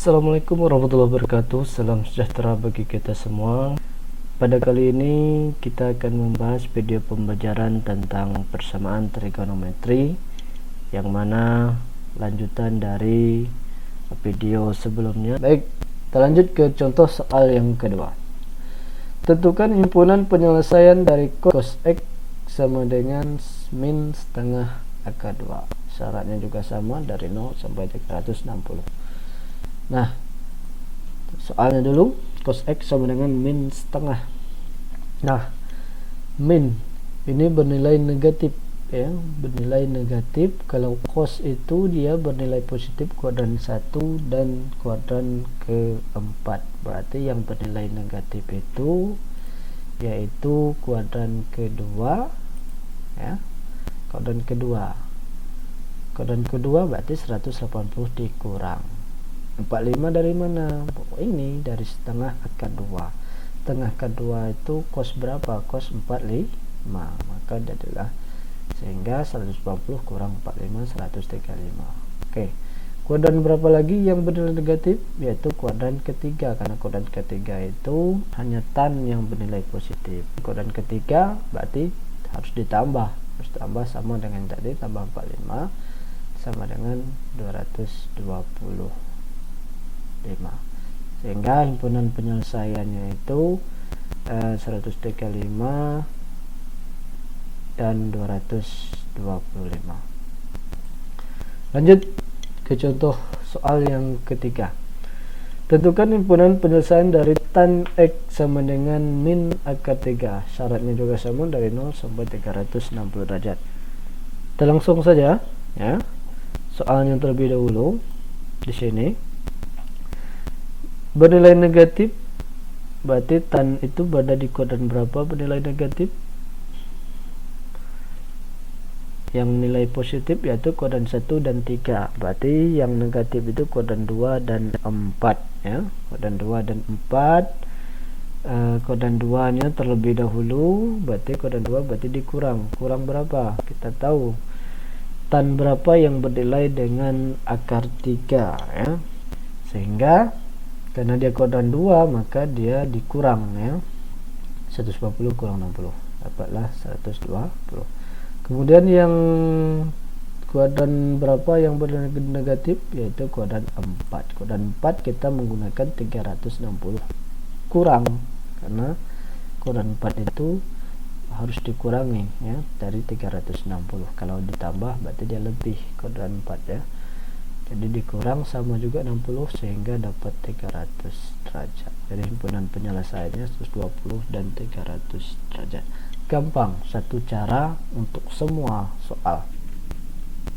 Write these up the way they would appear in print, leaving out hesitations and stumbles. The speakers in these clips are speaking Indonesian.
Assalamualaikum warahmatullahi wabarakatuh. Salam sejahtera bagi kita semua. Pada kali ini kita akan membahas video pembelajaran tentang persamaan trigonometri, yang mana lanjutan dari video sebelumnya. Baik, kita lanjut ke contoh soal yang kedua. Tentukan himpunan penyelesaian dari cos X sama dengan min setengah akar 2. Syaratnya juga sama, dari 0 sampai 360. Nah, soalnya dulu, cos X sama dengan min setengah. Nah, min ini bernilai negatif, ya, bernilai negatif. Kalau cos itu dia bernilai positif kuadran 1 dan kuadran keempat. Berarti yang bernilai negatif itu yaitu kuadran kedua, ya, kuadran kedua. Kuadran kedua berarti 180 dikurang 45 dari mana? Ini dari setengah akar 2. Setengah akar 2 itu cos berapa? Cos 45. Maka adalah, sehingga 140 kurang 45, 135. Oke. Kuadran berapa lagi yang bernilai negatif? Yaitu kuadran ketiga, karena kuadran ketiga itu hanya tan yang bernilai positif. Kuadran ketiga berarti harus ditambah. Harus tambah sama dengan tadi, tambah 45 sama dengan 220. Sehingga himpunan penyelesaiannya itu 135 dan 225. Lanjut ke contoh soal yang ketiga. Tentukan himpunan penyelesaian dari tan X sama dengan min akar 3. Syaratnya juga sama, dari 0 sampai 360 derajat. Kita langsung saja, ya. Soalnya terlebih dahulu di sini. Bernilai negatif berarti tan itu berada di kuadran berapa bernilai negatif? Yang nilai positif yaitu kuadran 1 dan 3. Berarti yang negatif itu kuadran 2 dan 4, ya. Kuadran 2 dan 4. Kuadran 2 nya terlebih dahulu, berarti kuadran 2 berarti dikurang. Kurang berapa? Kita tahu tan berapa yang bernilai dengan akar 3, ya. Sehingga karena dia kuadran 2, maka dia dikurang, ya. 140 kurang 60, dapatlah 120. Kemudian yang kuadran berapa yang bernilai negatif? Yaitu kuadran 4. Kuadran 4 kita menggunakan 360 kurang, karena kuadran 4 itu harus dikurangi, ya, dari 360. Kalau ditambah berarti dia lebih kuadran 4, ya. Jadi dikurang sama juga 60, sehingga dapat 300 derajat. Jadi himpunan penyelesaiannya 120 dan 300 derajat. Gampang, satu cara untuk semua soal.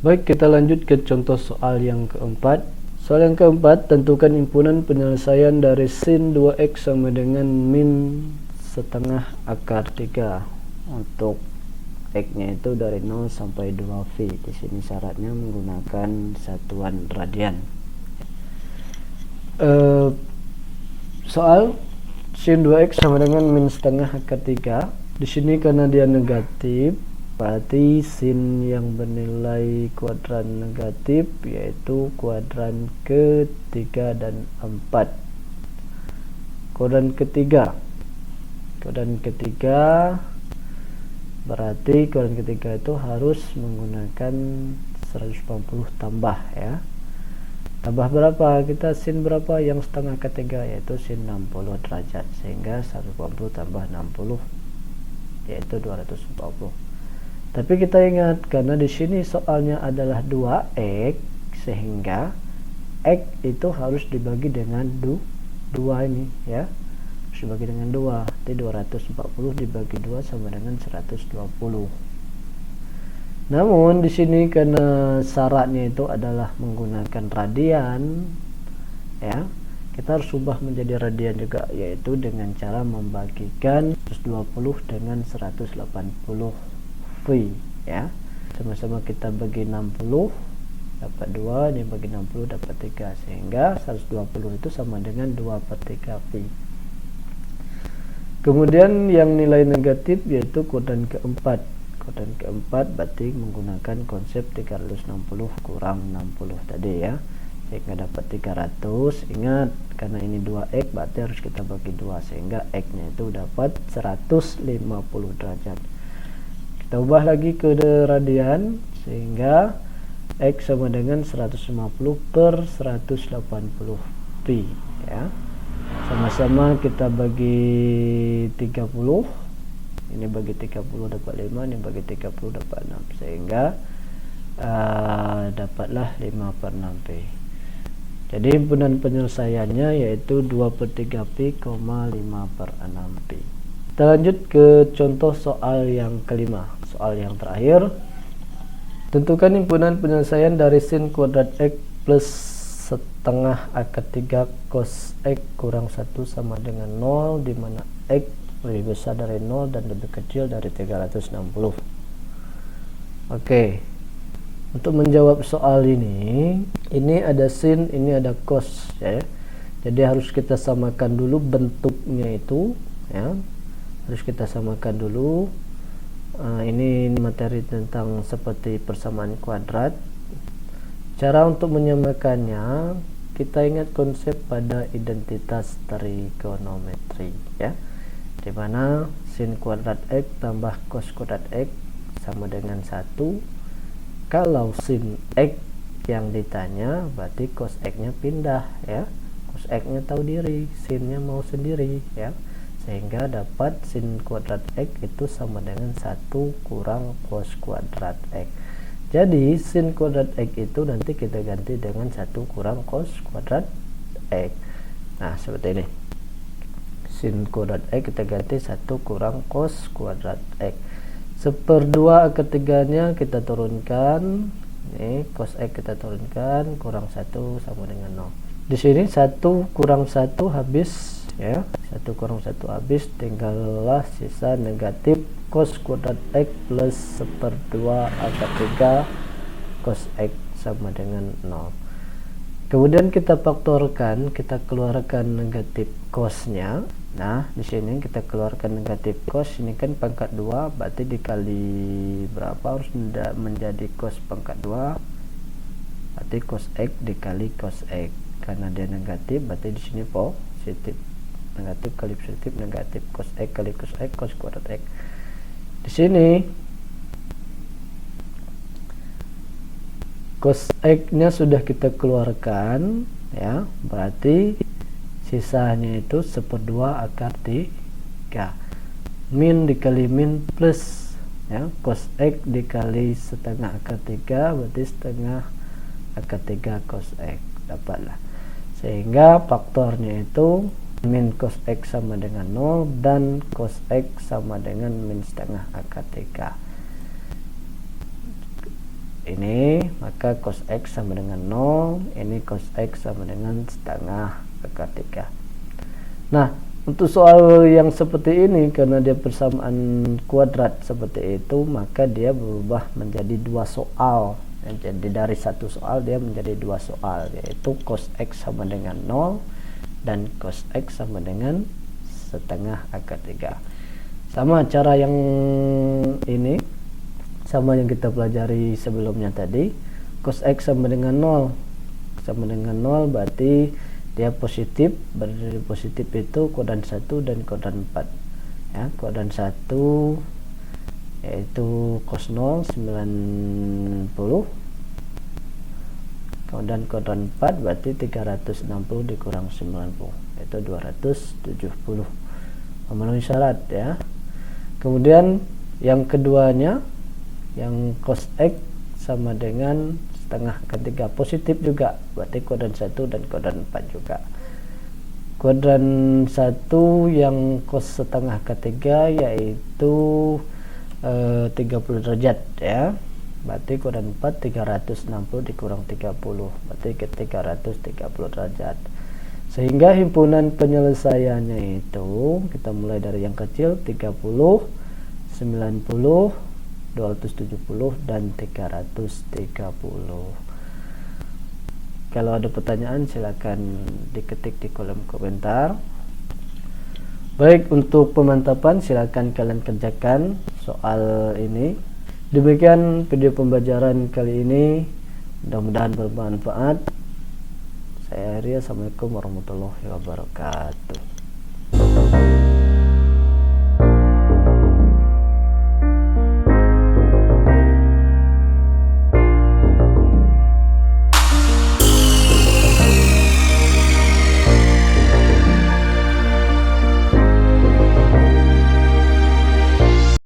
Baik, kita lanjut ke contoh soal yang keempat. Soal yang keempat, tentukan himpunan penyelesaian dari sin 2x sama dengan min setengah akar 3. Untuk X-nya itu dari 0 sampai 2V. Di sini syaratnya menggunakan satuan radian. Soal sin 2x sama dengan min setengah akar 3. Di sini karena dia negatif, berarti sin yang bernilai kuadran negatif yaitu kuadran ketiga dan 4. Kuadran ketiga. Kuadran ketiga berarti kuadran ketiga itu harus menggunakan 180 tambah, ya. Tambah berapa? Kita sin berapa yang setengah ketiga, yaitu sin 60 derajat. Sehingga 180 tambah 60 yaitu 240. Tapi kita ingat, karena di sini soalnya adalah 2x, sehingga x itu harus dibagi dengan 2 ini, ya. Dibagi dengan 2, jadi 240 dibagi 2 sama dengan 120. Namun di sini karena syaratnya itu adalah menggunakan radian, ya, kita harus ubah menjadi radian juga, yaitu dengan cara membagikan 120 dengan 180 V, ya. Sama-sama kita bagi 60 dapat 2, ini bagi 60 dapat 3, sehingga 120 itu sama dengan 2/3 V. Kemudian yang nilai negatif yaitu kuadran keempat. Kuadran keempat berarti menggunakan konsep 360 kurang 60 tadi, ya. sehingga dapat 300. Ingat, karena ini 2x berarti harus kita bagi 2 sehingga x nya itu dapat 150 derajat. Kita ubah lagi ke radian sehingga x sama dengan 150 per 180 pi ya. Sama-sama kita bagi 30. Ini bagi 30 dapat 5, ini bagi 30 dapat 6 sehingga dapatlah 5 per 6 pi. Jadi himpunan penyelesaiannya yaitu 2/3 pi, 5 per 6 pi. Kita lanjut ke contoh soal yang kelima. Soal yang terakhir, tentukan himpunan penyelesaian dari sin kuadrat x plus setengah akar 3 cos x kurang 1 sama dengan 0, di mana x lebih besar dari 0 dan lebih kecil dari 360. Oke, untuk menjawab soal ini ada sin, ini ada cos ya. Jadi harus kita samakan dulu bentuknya itu ya. Harus kita samakan dulu. Ini materi tentang seperti persamaan kuadrat. Cara untuk menyamakannya, kita ingat konsep pada identitas trigonometri ya, dimana sin kuadrat x tambah cos kuadrat x sama dengan 1. Kalau sin x yang ditanya, berarti cos x nya pindah ya, cos x nya tahu diri, sin nya mau sendiri ya, sehingga dapat sin kuadrat x itu sama dengan 1 kurang cos kuadrat x. Jadi sin kuadrat x itu nanti kita ganti dengan 1 kurang cos kuadrat x. Nah seperti ini, sin kuadrat x kita ganti 1 kurang cos kuadrat x. 1/2 akar 3 nya kita turunkan, ini cos x kita turunkan, kurang 1 sama dengan 0. Di sini 1 kurang 1 habis ya, 1 kurang 1 habis, tinggallah sisa negatif cos kuadrat x plus 1/2 akar 3 cos x sama dengan 0. Kemudian kita faktorkan, kita keluarkan negatif cosnya. Nah di sini kita keluarkan negatif cos, ini kan pangkat 2, berarti dikali berapa, harus menjadi cos pangkat 2, berarti cos x dikali cos x. Karena dia negatif berarti di sini positif, negatif kali positif negatif, cos x kali cos x, cos kuadrat x. Di sini cos x nya sudah kita keluarkan ya, berarti sisanya itu 1/2 akar 3, min dikali min plus ya, cos x dikali setengah akar 3 berarti setengah akar 3 cos x, dapatlah. Sehingga faktornya itu min cos x sama dengan 0 dan cos x sama dengan min setengah akar 3. Ini maka cos x sama dengan 0, ini cos x sama dengan setengah akar 3. Nah untuk soal yang seperti ini, karena dia persamaan kuadrat seperti itu, maka dia berubah menjadi 2 soal. Jadi dari 1 soal dia menjadi 2 soal, yaitu cos x sama dengan 0 dan cos x sama dengan setengah akar 3. Sama cara yang ini, sama yang kita pelajari sebelumnya tadi. Cos x sama dengan 0, sama dengan 0 berarti dia positif, berarti positif itu kuadran 1 dan kuadran 4 ya. Kuadran 1 yaitu cos 0 90, kemudian kuadran 4 berarti 360 dikurang 90 yaitu 270, memenuhi syarat ya. Kemudian yang keduanya, yang cos x sama dengan setengah akar 3 positif juga, berarti kuadran 1 dan kuadran 4 juga. Kuadran 1 yang cos setengah akar 3 yaitu 30 derajat ya, berarti kuadran 4 360 dikurang 30 berarti ke 330 derajat. Sehingga himpunan penyelesaiannya itu kita mulai dari yang kecil 30, 90, 270 dan 330. Kalau ada pertanyaan silakan diketik di kolom komentar. Baik, untuk pemantapan silakan kalian kerjakan soal ini. Demikian video pembelajaran kali ini, mudah-mudahan bermanfaat. Saya akhiri, assalamualaikum warahmatullahi wabarakatuh.